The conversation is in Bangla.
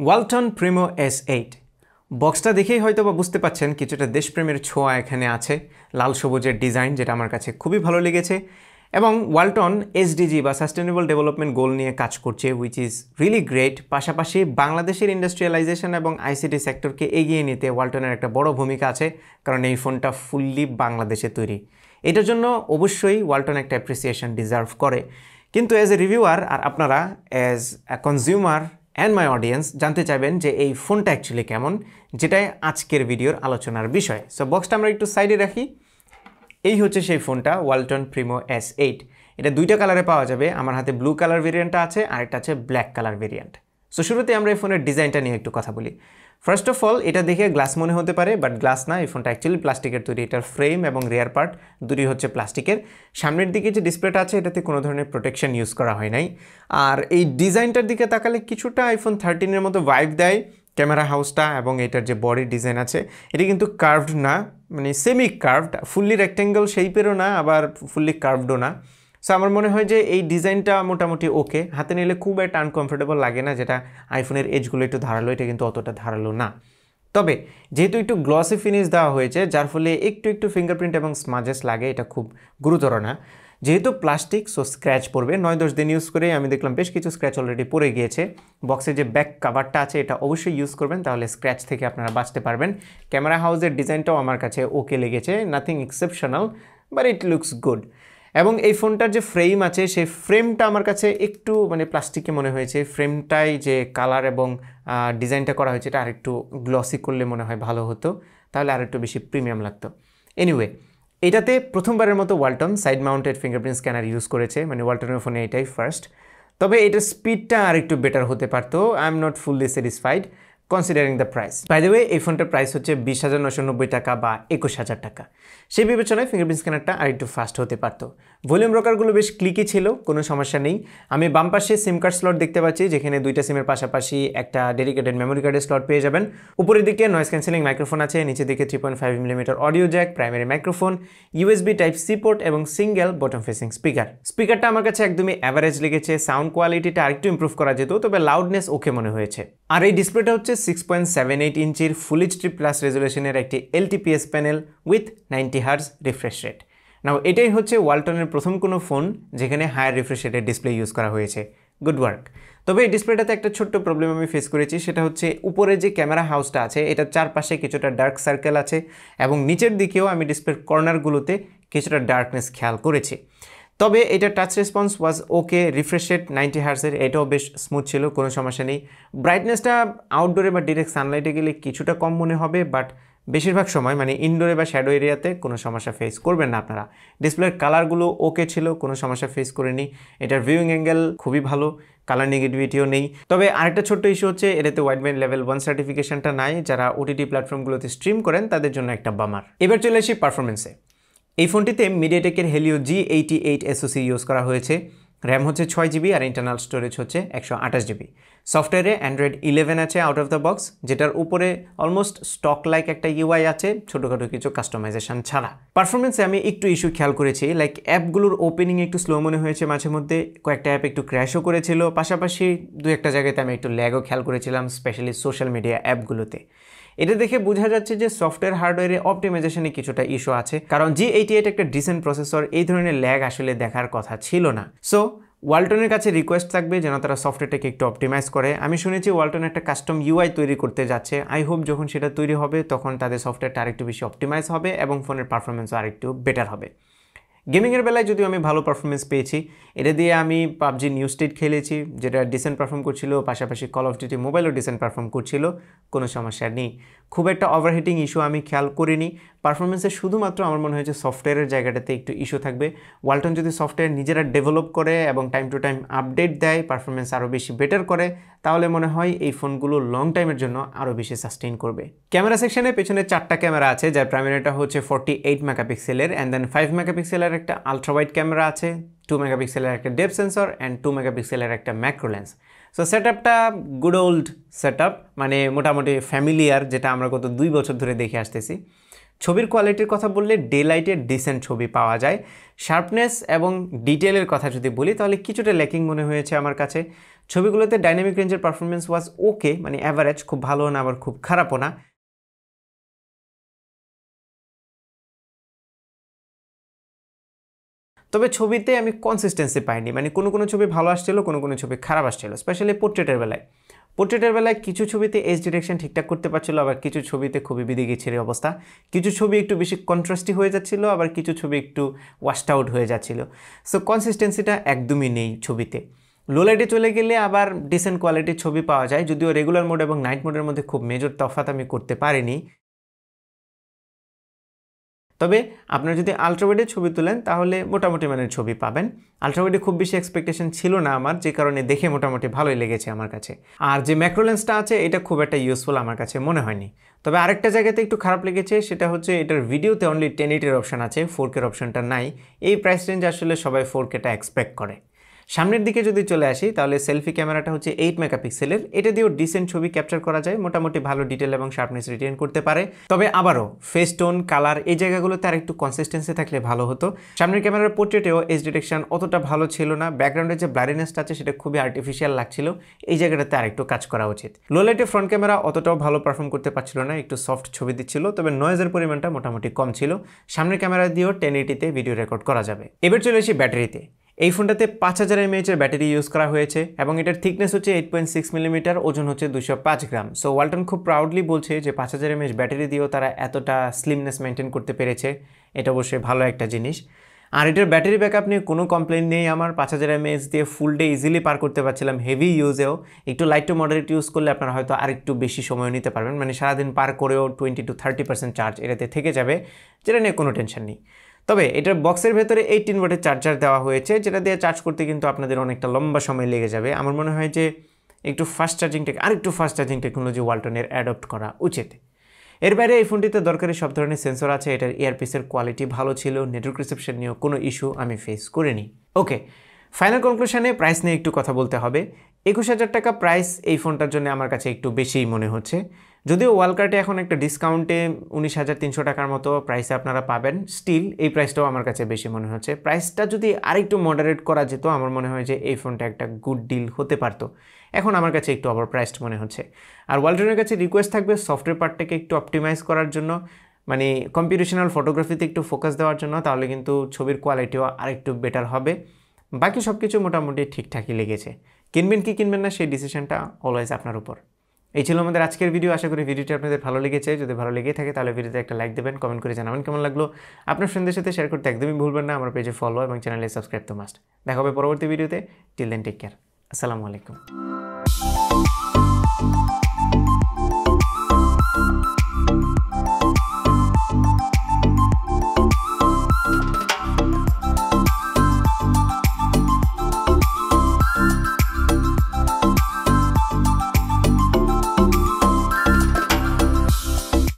Walton Primo S8 বক্সটা দেখেই হয়তো বা বুঝতে পাচ্ছেন কিছুটা দেশপ্রেমের ছোঁয়া এখানে আছে। লাল সবুজের ডিজাইন যেটা আমার কাছে খুবই ভালো লেগেছে এবং ওয়ালটন এসডিজি বা সাস্টেনেবল ডেভেলপমেন্ট গোল নিয়ে কাজ করছে, হুইচ ইজ রিয়েলি গ্রেট। পাশাপাশি বাংলাদেশের ইন্ডাস্ট্রিয়ালাইজেশন এবং আইসিটি সেক্টরকে এগিয়ে নিতে ওয়ালটনের একটা বড় ভূমিকা আছে, কারণ এই ফোনটা ফুললি বাংলাদেশে তৈরি। এটার জন্য অবশ্যই ওয়ালটন একটা অ্যাপ্রিসিয়েশন ডিজার্ভ করে। কিন্তু অ্যাজ এ রিভিউয়ার আর আপনারা as a consumer and my audience জানতে চাইবেন যে এই ফোনটা অ্যাকচুয়ালি কেমন, যেটাই আজকের ভিডিওর আলোচনার বিষয়। সো বক্সটা আমরা একটু সাইডে রাখি। এই হচ্ছে সেই ফোনটা, ওয়ালটন প্রিমো S8। এটা দুইটা কালারে পাওয়া যাবে। আমার হাতে ব্লু কালার ভেরিয়েন্টটা আছে, আরেকটা আছে ব্ল্যাক কালার ভেরিয়েন্ট। সো শুরুতে আমরা এই ফোনের ডিজাইনটা নিয়ে একটু কথা বলি। ফার্স্ট অফ অল, এটা দেখে গ্লাস মনে হতে পারে, বাট গ্লাস না, এই ফোনটা অ্যাকচুয়ালি প্লাস্টিকের তৈরি। এটার ফ্রেম এবং রিয়ার পার্ট দুটোই হচ্ছে প্লাস্টিকের। সামনের দিকে যে ডিসপ্লেটা আছে এটাতে কোনো ধরনের প্রোটেকশন ইউজ করা হয় নাই। আর এই ডিজাইনটার দিকে তাকালে কিছুটা আইফোন 13-এর মতো ভাইব দেয়। ক্যামেরা হাউসটা এবং এটার যে বডি ডিজাইন আছে এটা কিন্তু কার্ভড না, মানে সেমি কার্ভড, ফুললি রেক্ট্যাঙ্গেল শেপেরও না, আবার ফুললি কার্ভডও না। সো আমার মনে হয় যে এই ডিজাইনটা মোটামুটি ওকে, হাতে নিলে খুব একটা আনকমফোর্টেবল লাগে না। যেটা আইফোনের এজগুলো একটু ধারালো, এটা কিন্তু অতটা ধারালো না। তবে যেহেতু একটু গ্লসি ফিনিশ দেওয়া হয়েছে, যার ফলে একটু ফিঙ্গারপ্রিন্ট এবং স্মাজেস লাগে, এটা খুব গুরুতর না। যেহেতু প্লাস্টিক, সো স্ক্র্যাচ পড়বে। 9-10 দিন ইউজ করে আমি দেখলাম বেশ কিছু স্ক্র্যাচ অলরেডি পড়ে গিয়েছে। বক্সের যে ব্যাক কাভারটা আছে এটা অবশ্যই ইউজ করবেন, তাহলে স্ক্র্যাচ থেকে আপনারা বাঁচতে পারবেন। ক্যামেরা হাউসের ডিজাইনটাও আমার কাছে ওকে লেগেছে, nothing exceptional, but it looks good. এবং এই ফোনটার যে ফ্রেম আছে সেই ফ্রেমটা আমার কাছে একটু মানে প্লাস্টিকে মনে হয়েছে। ফ্রেমটাই যে কালার এবং ডিজাইনটা করা হয়েছে এটা আরেকটু গ্লসি করলে মনে হয় ভালো হতো, তাহলে আরেকটু বেশি প্রিমিয়াম লাগতো। এনিওয়ে, এটাতে প্রথমবারের মতো Walton side mounted fingerprint scanner use করেছে, মানে ওয়ালটনের ফোনে এটাই ফার্স্ট। তবে এটার স্পিডটা আরেকটু বেটার হতে পারতো। I am not fully satisfied considering the price. By the way, এই ফোনটার প্রাইস হচ্ছে 20,990 টাকা বা 21,000 টাকা। সেই বিবেচনায় ফিঙ্গারপ্রিন্ট স্ক্যানারটা আরেকটু ফাস্ট হতে পারতো। ভলিউম রকারগুলো বেশ ক্লিকি ছিল, কোনো সমস্যা নেই। আমি বাম পাশে সিম কার্ড স্লট দেখতে পাচ্ছি, যেখানে দুইটা সিমের পাশাপাশি একটা ডেডিকেটেড মেমোরি কার্ডের স্লট পেয়ে যাবেন। উপরের দিকে নয়েজ ক্যান্সেলিং মাইক্রোফোন আছে, নিচের দিকে 3.5mm audio jack, primary microphone, USB type C port এবং সিঙ্গেল বটম ফেসিং স্পিকার। স্পিকারটা আমার কাছে একদমই অ্যাভারেজ লেগেছে। সাউন্ড কোয়ালিটিটা আরেকটু ইম্প্রুভ করা যেত, তবে লাউডনেস ওকে মনে হয়েছে। আর এই ডিসপ্লেটা হচ্ছে 6.78 ইঞ্চির ফুল এইচডি প্লাস রেজুলেশনের একটি LTPS panel with 90 hertz refresh rate. Now এটাই হচ্ছে ওয়ালটনের প্রথম কোনো ফোন যেখানে হায়ার রিফ্রেশ রেটের ডিসপ্লে ইউজ করা হয়েছে। Good work. তবে এই ডিসপ্লেটাতে একটা ছোট্ট প্রবলেম আমি ফেস করেছি, সেটা হচ্ছে উপরে যে ক্যামেরা হাউসটা আছে এটার চারপাশে কিছুটা ডার্ক সার্কেল আছে এবং নিচের দিকেও আমি ডিসপ্লের কর্নারগুলোতে কিছুটা ডার্কনেস খেয়াল করেছি। তবে এটা টাচ রেসপন্স ওয়াজ ওকে, রিফ্রেশ রেট 90 হার্জের, এটাও বেশ স্মুথ ছিল, কোনো সমস্যা নেই। ব্রাইটনেসটা আউটডোরে বা ডিরেক্ট সানলাইটে গেলে কিছুটা কম মনে হবে, বাট বেশিরভাগ সময় মানে ইনডোরে বা শ্যাডো এরিয়াতে কোনো সমস্যা ফেস করবেন না আপনারা। ডিসপ্লের কালারগুলো ওকে ছিল, কোনো সমস্যা ফেস করেনি। এটার ভিউইং অ্যাঙ্গেল খুবই ভালো, কালার নেগেটিভিটিও নেই। তবে আরেকটা ছোট্ট ইস্যু হচ্ছে এটাতে ওয়াইডব্যান্ড লেভেল 1 সার্টিফিকেশনটা নাই। যারা ওটিটি প্ল্যাটফর্মগুলোতে স্ট্রিম করেন তাদের জন্য একটা বামার। এবার চলে আসি পারফরমেন্সে। এই ফোনটিতে মিডিয়াটেকের হেলিও G88 SoC ইউজ করা হয়েছে। র্যাম হচ্ছে 6GB আর ইন্টারনাল স্টোরেজ হচ্ছে 128GB। সফটওয়্যারে অ্যান্ড্রয়েড 11 আছে আউট অফ দ্য বক্স, যেটার উপরে অলমোস্ট স্টক লাইক একটা ইউআই আছে, ছোটোখাটো কিছু কাস্টমাইজেশন ছাড়া। পারফরমেন্সে আমি একটু ইস্যু খেয়াল করেছি, লাইক অ্যাপগুলোর ওপেনিং একটু স্লো মনে হয়েছে মাঝে মধ্যে, কয়েকটা অ্যাপ একটু ক্র্যাশও করেছিল। পাশাপাশি দু একটা জায়গাতে আমি একটু ল্যাগও খেয়াল করেছিলাম, স্পেশালি সোশ্যাল মিডিয়া অ্যাপগুলোতে। এটা দেখে বোঝা যাচ্ছে যে সফটওয়্যার হার্ডওয়্যারে অপটিমাইজেশনে কিছুটা ইস্যু আছে, কারণ G88 একটা ডিসেন্ট প্রসেসর, এই ধরনের ল্যাগ আসলে দেখার কথা ছিল না। সো ওয়ালটনের কাছে রিকোয়েস্ট থাকবে যেন তারা সফটওয়্যারটাকে একটু অপটিমাইজ করে। আমি শুনেছি ওয়ালটন একটা কাস্টম ইউআই তৈরি করতে যাচ্ছে। আই হোপ যখন সেটা তৈরি হবে তখন তাদের সফটওয়্যারটা আরেকটু বেশি অপটিমাইজ হবে এবং ফোনের পারফরমেন্সও আরেকটু বেটার হবে। গেমিংয়ের বেলায় যদিও আমি ভালো পারফরমেন্স পেয়েছি, এটা দিয়ে আমি পাবজি নিউ স্টেট খেলেছি, যেটা ডিসেন্ট পারফর্ম করছিল, পাশাপাশি কল অফ ডিউটি মোবাইলও ডিসেন্ট পারফর্ম করছিল, কোনো সমস্যা নেই। খুব একটা ওভারহিটিং ইস্যু আমি খেয়াল করিনি। পারফরমেন্সে শুধুমাত্র আমার মনে হয়েছে সফটওয়্যারের জায়গাটাতে একটু ইস্যু থাকবে। ওয়ালটন যদি সফটওয়্যার নিজেরা ডেভেলপ করে এবং টাইম টু টাইম আপডেট দেয়, পারফরমেন্স আরও বেশি বেটার করে, তাহলে মনে হয় এই ফোনগুলো লং টাইমের জন্য আরও বেশি সাস্টেইন করবে। ক্যামেরা সেকশনে পেছনে 4টা ক্যামেরা আছে, যার প্রাইমারিটা হচ্ছে 48 মেগাপিক্সেলের, অ্যান্ড দেন 5 মেগাপিক্সেলের একটা আলট্রা ওয়াইড ক্যামেরা আছে, 2 মেগাপিক্সেলের একটা ডেপথ সেন্সর অ্যান্ড 2 মেগাপিক্সেলের একটা ম্যাক্রো লেন্স। সো সেটআপটা গুড ওল্ড সেটআপ, মানে মোটামুটি ফ্যামিলিয়ার, যেটা আমরা গত 2 বছর ধরে দেখে আসতেছি। ছবির কোয়ালিটির কথা বললে ডে লাইটের ডিসেন্ট ছবি পাওয়া যায়। শার্পনেস এবং ডিটেলের কথা যদি বলি তাহলে কিছুটা ল্যাকিং মনে হয়েছে আমার কাছে। ছবিগুলোতে ডাইনামিক রেঞ্জের পারফরমেন্স ওয়াজ ওকে, মানে অ্যাভারেজ, খুব ভালো না আবার খুব খারাপও না। তবে ছবিতে আমি কনসিস্টেন্সি পাইনি, মানে কোনো ছবি ভালো আসছিল, কোনো ছবি খারাপ আসছিল, স্পেশালি পোর্ট্রেটের বেলায় কিছু ছবিতে এজ ডিরেকশন ঠিকঠাক করতে পারছিল, আবার কিছু ছবিতে খুবই বিদিকিচ্ছিরি অবস্থা। কিছু ছবি একটু বেশি কন্ট্রাস্টি হয়ে যাচ্ছিল, আবার কিছু ছবি একটু ওয়াশড আউট হয়ে যাচ্ছিল। সো কনসিস্টেন্সিটা একদমই নেই ছবিতে। লো লাইটে চলে গেলে আবার ডিসেন্ট কোয়ালিটির ছবি পাওয়া যায়, যদিও রেগুলার মোড এবং নাইট মোডের মধ্যে খুব মেজর তফাৎ আমি করতে পারিনি। তবে আপনারা যদি আলট্রাওয়াইডে ছবি তোলেন তাহলে মোটামুটি মানের ছবি পাবেন। আলট্রাওয়াইডে খুব বেশি এক্সপেকটেশন ছিল না আমার, যে কারণে দেখে মোটামুটি ভালোই লেগেছে আমার কাছে। আর যে ম্যাক্রো লেন্সটা আছে এটা খুব একটা ইউজফুল আমার কাছে মনে হয়নি। তবে আরেকটা জায়গাতে একটু খারাপ লেগেছে, সেটা হচ্ছে এটার ভিডিওতে অনলি 1080 অপশন আছে, 4K অপশনটা নাই। এই প্রাইস রেঞ্জ আসলে সবাই 4Kটা এক্সপেক্ট করে। সামনের দিকে যদি চলে আসি তাহলে সেলফি ক্যামেরাটা হচ্ছে 8 মেগাপিক্সেলের। এটা দিয়েও ডিসেন্ট ছবি ক্যাপচার করা যায়, মোটামুটি ভালো ডিটেল এবং শার্পনেস রিটেইন করতে পারে। তবে আবারও ফেস টোন, কালার এই জায়গাগুলোতে আর একটু কনসিস্টেন্সি থাকলে ভালো হতো। সামনের ক্যামেরার পোর্ট্রেটেও এজ ডিটেকশন অতটা ভালো ছিল না, ব্যাকগ্রাউন্ডের যে ব্লারিনেসটা আছে সেটা খুবই আর্টিফিশিয়াল লাগছিল, এই জায়গাটাতে আর একটু কাজ করা উচিত। লো লাইটে ফ্রন্ট ক্যামেরা অতটাও ভালো পারফর্ম করতে পারছিল না, একটু সফট ছবি দিচ্ছিল, তবে নয়েজের পরিমাণটা মোটামুটি কম ছিল। সামনের ক্যামেরা দিয়েও 1080তে ভিডিও রেকর্ড করা যাবে। এবার চলে আসি ব্যাটারিতে। এই ফোনটাতে 5000 mAh এর ব্যাটারি ইউজ করা হয়েছে এবং এটার থিকনেস হচ্ছে 8.6 মিলিমিটার, ওজন হচ্ছে 205 গ্রাম। সো ওয়ালটন খুব প্রাউডলি বলছে যে 5000 mAh ব্যাটারি দিয়েও তারা এতটা স্লিমনেস মেনটেন করতে পেরেছে, এটা অবশ্যই ভালো একটা জিনিস। আর এটার ব্যাটারি ব্যাকআপ নিয়ে কোনো কমপ্লেন নেই আমার। 5000 mAh দিয়ে ফুল ডে ইজিলি পার করতে পারছিলাম হেভি ইউজেও। একটু লাইট টু মডারেট ইউজ করলে আপনারা হয়তো আরেকটু বেশি সময় নিতে পারবেন, মানে সারাদিন পার করেও 20 to 30% চার্জ এটাতে থেকে যাবে, যেটা নিয়ে কোনো টেনশন নেই। তবে এটার বক্সের ভেতরে 18 ওয়াটের চার্জার দেওয়া হয়েছে, যেটা দিয়ে চার্জ করতে কিন্তু আপনাদের অনেকটা লম্বা সময় লেগে যাবে। আমার মনে হয় যে একটু ফাস্ট চার্জিং টেকনোলজি ওয়ালটনের অ্যাডপ্ট করা উচিত। এর বাইরে এই ফোনটিতে দরকারি সব ধরনের সেন্সর আছে, এটার ইয়ারপিসের কোয়ালিটি ভালো ছিল, নেটওয়ার্ক রিসেপশন নিয়েও কোনো ইস্যু আমি ফেস করিনি। ওকে, ফাইনাল কনক্লুশনে প্রাইস নিয়ে একটু কথা বলতে হবে। 21000 টাকা প্রাইস এই ফোনটার জন্য আমার কাছে একটু বেশিই মনে হচ্ছে। যদিও ওয়ালকার্টে এখন একটা ডিসকাউন্টে 19300 টাকার মতো প্রাইসে আপনারা পাবেন, স্টিল এই প্রাইসটাও আমার কাছে বেশি মনে হচ্ছে। প্রাইসটা যদি আরেকটু মডারেট করা যেত আমার মনে হয় যে এই ফোনটা একটা গুড ডিল হতে পারতো। এখন আমার কাছে একটু ওভার প্রাইসড মনে হচ্ছে। আর ওয়ালটনের কাছে রিকোয়েস্ট থাকবে সফটওয়্যার পার্টটাকে একটু অপটিমাইজ করার জন্য, মানে কম্পিউটেশনাল ফটোগ্রাফিতে একটু ফোকাস দেওয়ার জন্য, তাহলে কিন্তু ছবির কোয়ালিটিও আরেকটু বেটার হবে। বাকি সব কিছু মোটামুটি ঠিকঠাকই লেগেছে। কিনবেন কি কিনবেন না সেই ডিসিশনটা অলওয়েজ আপনার উপর। এই ছিল আমাদের আজকের ভিডিও। আশা করি ভিডিওটি আপনাদের ভালো লেগেছে। যদি ভালো লেগে থাকে তাহলে ভিডিওতে একটা লাইক দেবেন, কমেন্ট করে জানাবেন কেমন লাগলো। আপনার ফ্রেন্ডদের সাথে শেয়ার করতে একদমই ভুলবেন না। আমার পেজে ফলো এবং চ্যানেলে সাবস্ক্রাইব তো মাস্ট। দেখা হবে পরবর্তী ভিডিওতে। Till then take care. আসসালামু আলাইকুম।